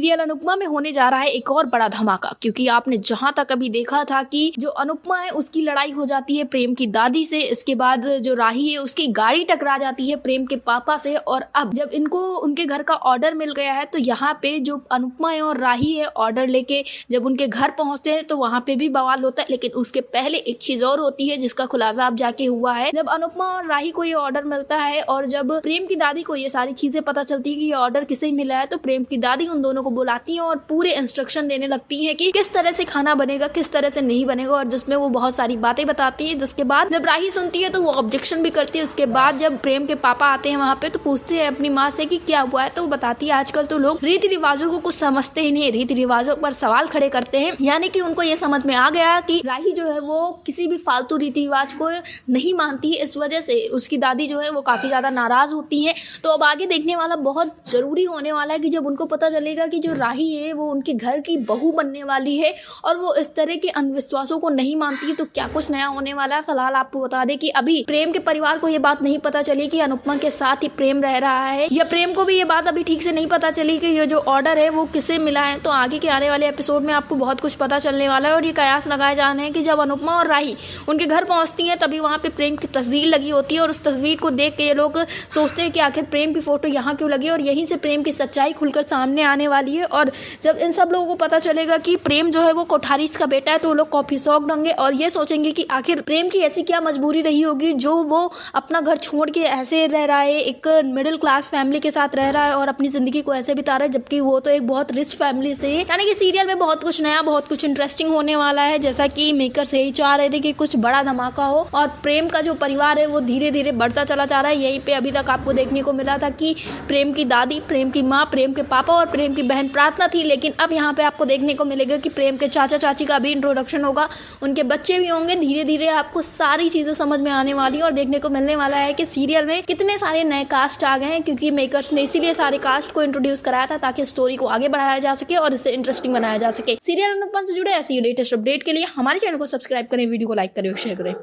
Serial Anupama में होने जा रहा है एक और बड़ा धमाका, क्योंकि आपने जहां तक अभी देखा था कि जो अनुपमा है उसकी लड़ाई हो जाती है प्रेम की दादी से, इसके बाद जो राही है उसकी गाड़ी टकरा जाती है प्रेम के पापा से, और अब जब इनको उनके घर का ऑर्डर मिल गया है तो यहाँ पे जो अनुपमा है और राही है ऑर्डर लेके जब उनके घर पहुंचते हैं तो वहां पे भी बवाल होता है। लेकिन उसके पहले एक चीज और होती है जिसका खुलासा अब जाके हुआ है। जब अनुपमा और राही को ये ऑर्डर मिलता है और जब प्रेम की दादी को ये सारी चीजें पता चलती है कि ये ऑर्डर किसे मिला है, तो प्रेम की दादी उन दोनों को बुलाती है और पूरे इंस्ट्रक्शन देने लगती है कि किस तरह से खाना बनेगा, किस तरह से नहीं बनेगा, और जिसमें वो बहुत सारी बातें बताती है। जिसके बाद जब राही सुनती है तो वो ऑब्जेक्शन भी करती है। उसके बाद जब प्रेम के पापा आते हैं वहाँ पे तो पूछते हैं अपनी माँ से कि क्या हुआ है, तो वो बताती है आजकल तो लोग रीति रिवाजों को कुछ समझते ही नहीं, रीति रिवाजों पर सवाल खड़े करते हैं। यानी कि उनको ये समझ में आ गया कि राही जो है वो किसी भी फालतू रीति रिवाज को नहीं मानती है। इस वजह से उसकी दादी जो है वो काफी ज्यादा नाराज होती है। तो अब आगे देखने वाला बहुत जरूरी होने वाला है कि जब उनको पता चलेगा कि जो राही है वो उनके घर की बहू बनने वाली है और वो इस तरह के अंधविश्वासों को नहीं मानती है, तो क्या कुछ नया होने वाला है। फिलहाल आपको बता दें कि अभी प्रेम के परिवार को ये बात नहीं पता चली कि अनुपमा के साथ ही प्रेम रह रहा है, या प्रेम को भी ये बात अभी ठीक से नहीं पता चली कि ये जो ऑर्डर है वो किसे मिला है। तो आगे के आने वाले एपिसोड में आपको बहुत कुछ पता चलने वाला है। और ये कयास लगाए जाने हैं कि जब अनुपमा और राही उनके घर पहुंचती है तभी वहां पे प्रेम की तस्वीर लगी होती है, और उस तस्वीर को देख के ये लोग सोचते हैं कि आखिर प्रेम की फोटो यहाँ क्यों लगी, और यहीं से प्रेम की सच्चाई खुलकर सामने आने वाली है। और जब इन सब लोगों को पता चलेगा कि प्रेम जो है वो कोठारीस का बेटा है तो वो लोग कॉफी शॉक्ड होंगे और ये सोचेंगे कि आखिर प्रेम की ऐसी क्या मजबूरी रही होगी जो वो अपना घर छोड़ के ऐसे रह रहा है, एक मिडिल क्लास फैमिली के साथ रह रहा है और अपनी जिंदगी को ऐसे बिता रहा है, जबकि वो तो एक बहुत रिच फैमिली से। यानी कि सीरियल में बहुत कुछ नया, बहुत कुछ इंटरेस्टिंग होने वाला है, जैसा कि मेकर्स यही चाह रहे थे कि कुछ बड़ा धमाका हो। और प्रेम का जो परिवार है वो धीरे धीरे बढ़ता चला जा रहा है। यहीं पे अभी तक आपको देखने को मिला था कि प्रेम की दादी, प्रेम की माँ, प्रेम के पापा और प्रेम की बहन प्रार्थना थी, लेकिन अब यहाँ पे आपको देखने को मिलेगा कि प्रेम के चाचा चाची का भी इंट्रोडक्शन होगा, उनके बच्चे भी होंगे। धीरे धीरे आपको सारी चीजें समझ में आने वाली है और देखने को मिलने वाला है कि सीरियल में कितने सारे नए कास्ट आ गए हैं, क्योंकि मेकर्स ने इसीलिए सारे कास्ट को इंट्रोड्यूस कराया था ताकि स्टोरी को आगे बढ़ाया जा सके और इसे इंटरेस्टिंग बनाया जा सके। सीरियल अनुपम से जुड़े ऐसी लेटेस्ट अपडेट के लिए हमारे चैनल को सब्सक्राइब करें, वीडियो को लाइक करें और शेयर करें।